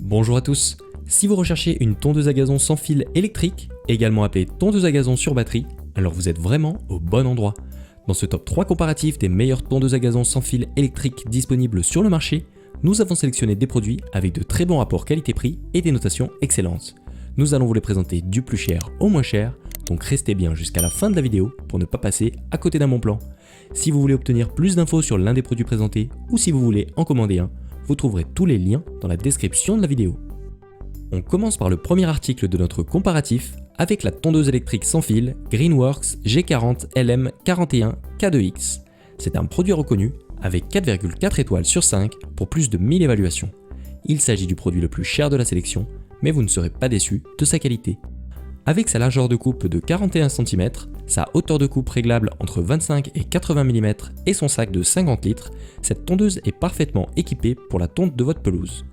Bonjour à tous. Si vous recherchez une tondeuse à gazon sans fil électrique, également appelée tondeuse à gazon sur batterie, alors vous êtes vraiment au bon endroit. Dans ce top 3 comparatif des meilleures tondeuses à gazon sans fil électrique disponibles sur le marché, nous avons sélectionné des produits avec de très bons rapports qualité-prix et des notations excellentes. Nous allons vous les présenter du plus cher au moins cher, donc restez bien jusqu'à la fin de la vidéo pour ne pas passer à côté d'un bon plan. Si vous voulez obtenir plus d'infos sur l'un des produits présentés ou si vous voulez en commander un, vous trouverez tous les liens dans la description de la vidéo. On commence par le premier article de notre comparatif avec la tondeuse électrique sans fil Greenworks G40 LM41 K2X. C'est un produit reconnu avec 4,4 étoiles sur 5 pour plus de 1000 évaluations. Il s'agit du produit le plus cher de la sélection, mais vous ne serez pas déçus de sa qualité. Avec sa largeur de coupe de 41 cm, sa hauteur de coupe réglable entre 25 et 80 mm et son sac de 50 litres, cette tondeuse est parfaitement équipée pour la tonte de votre pelouse.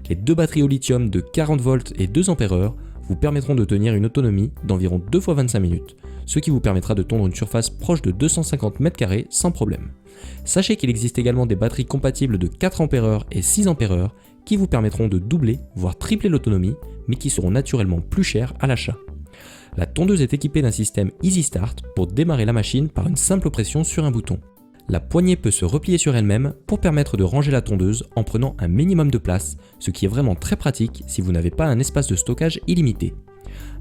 Les deux batteries au lithium de 40 volts et 2 Ah vous permettront de tenir une autonomie d'environ 2 fois 25 minutes, ce qui vous permettra de tondre une surface proche de 250 m² sans problème. Sachez qu'il existe également des batteries compatibles de 4 Ah et 6 Ah qui vous permettront de doubler, voire tripler l'autonomie, mais qui seront naturellement plus chères à l'achat. La tondeuse est équipée d'un système Easy Start pour démarrer la machine par une simple pression sur un bouton. La poignée peut se replier sur elle-même pour permettre de ranger la tondeuse en prenant un minimum de place, ce qui est vraiment très pratique si vous n'avez pas un espace de stockage illimité.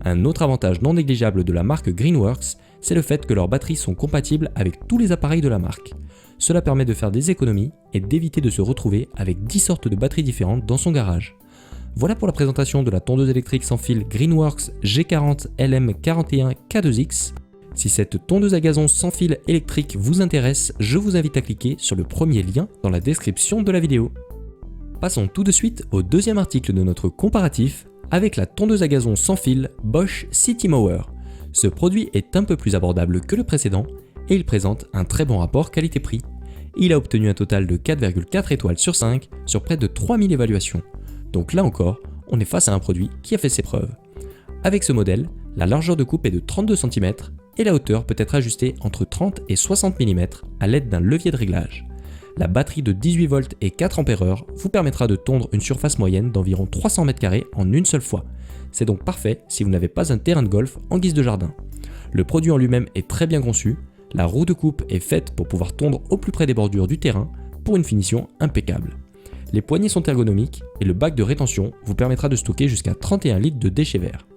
Un autre avantage non négligeable de la marque Greenworks, c'est le fait que leurs batteries sont compatibles avec tous les appareils de la marque. Cela permet de faire des économies et d'éviter de se retrouver avec 10 sortes de batteries différentes dans son garage. Voilà pour la présentation de la tondeuse électrique sans fil Greenworks G40 LM41 K2X. Si cette tondeuse à gazon sans fil électrique vous intéresse, je vous invite à cliquer sur le premier lien dans la description de la vidéo. Passons tout de suite au deuxième article de notre comparatif avec la tondeuse à gazon sans fil Bosch Citimower. Ce produit est un peu plus abordable que le précédent et il présente un très bon rapport qualité-prix. Il a obtenu un total de 4,4 étoiles sur 5 sur près de 3000 évaluations. Donc là encore, on est face à un produit qui a fait ses preuves. Avec ce modèle, la largeur de coupe est de 32 cm et la hauteur peut être ajustée entre 30 et 60 mm à l'aide d'un levier de réglage. La batterie de 18 volts et 4 Ah vous permettra de tondre une surface moyenne d'environ 300 m² en une seule fois. C'est donc parfait si vous n'avez pas un terrain de golf en guise de jardin. Le produit en lui-même est très bien conçu, la roue de coupe est faite pour pouvoir tondre au plus près des bordures du terrain pour une finition impeccable. Les poignées sont ergonomiques et le bac de rétention vous permettra de stocker jusqu'à 31 litres de déchets verts.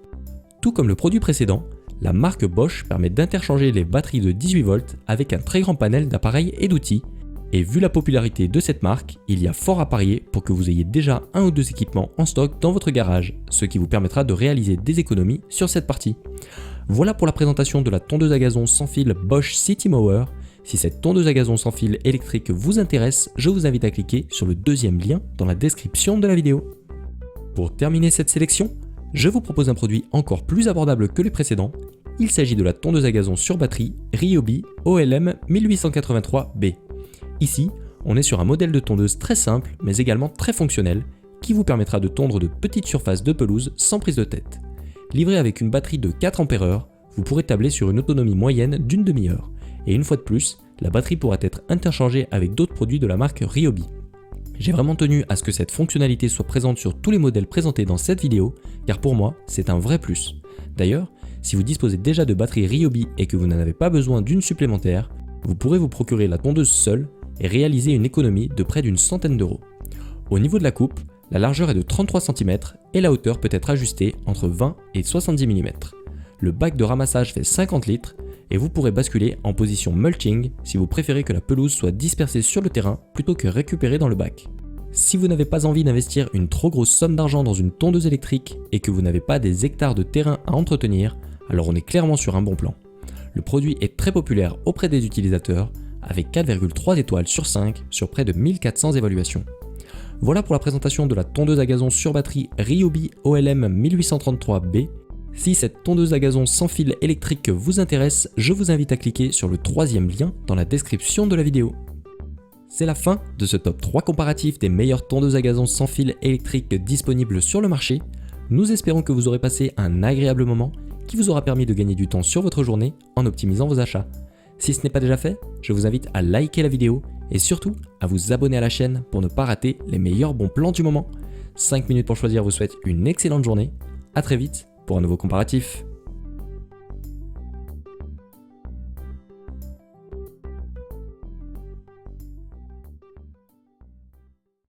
Tout comme le produit précédent, la marque Bosch permet d'interchanger les batteries de 18 volts avec un très grand panel d'appareils et d'outils. Et vu la popularité de cette marque, il y a fort à parier pour que vous ayez déjà un ou deux équipements en stock dans votre garage, ce qui vous permettra de réaliser des économies sur cette partie. Voilà pour la présentation de la tondeuse à gazon sans fil Bosch Citimower. Si cette tondeuse à gazon sans fil électrique vous intéresse, je vous invite à cliquer sur le deuxième lien dans la description de la vidéo. Pour terminer cette sélection, je vous propose un produit encore plus abordable que les précédents. Il s'agit de la tondeuse à gazon sur batterie Ryobi OLM 1883B. Ici, on est sur un modèle de tondeuse très simple mais également très fonctionnel qui vous permettra de tondre de petites surfaces de pelouse sans prise de tête. Livré avec une batterie de 4 Ah, vous pourrez tabler sur une autonomie moyenne d'une demi-heure. Et une fois de plus, la batterie pourra être interchangée avec d'autres produits de la marque Ryobi. J'ai vraiment tenu à ce que cette fonctionnalité soit présente sur tous les modèles présentés dans cette vidéo, car pour moi, c'est un vrai plus. D'ailleurs, si vous disposez déjà de batterie Ryobi et que vous n'en avez pas besoin d'une supplémentaire, vous pourrez vous procurer la tondeuse seule et réaliser une économie de près d'une centaine d'euros. Au niveau de la coupe, la largeur est de 33 cm et la hauteur peut être ajustée entre 20 et 70 mm. Le bac de ramassage fait 50 litres et vous pourrez basculer en position mulching si vous préférez que la pelouse soit dispersée sur le terrain plutôt que récupérée dans le bac. Si vous n'avez pas envie d'investir une trop grosse somme d'argent dans une tondeuse électrique et que vous n'avez pas des hectares de terrain à entretenir, alors on est clairement sur un bon plan. Le produit est très populaire auprès des utilisateurs avec 4,3 étoiles sur 5 sur près de 1400 évaluations. Voilà pour la présentation de la tondeuse à gazon sur batterie Ryobi OLM 1833B. Si cette tondeuse à gazon sans fil électrique vous intéresse, je vous invite à cliquer sur le troisième lien dans la description de la vidéo. C'est la fin de ce top 3 comparatif des meilleures tondeuses à gazon sans fil électrique disponibles sur le marché. Nous espérons que vous aurez passé un agréable moment qui vous aura permis de gagner du temps sur votre journée en optimisant vos achats. Si ce n'est pas déjà fait, je vous invite à liker la vidéo et surtout à vous abonner à la chaîne pour ne pas rater les meilleurs bons plans du moment. 5 minutes pour choisir vous souhaite une excellente journée. A très vite pour un nouveau comparatif.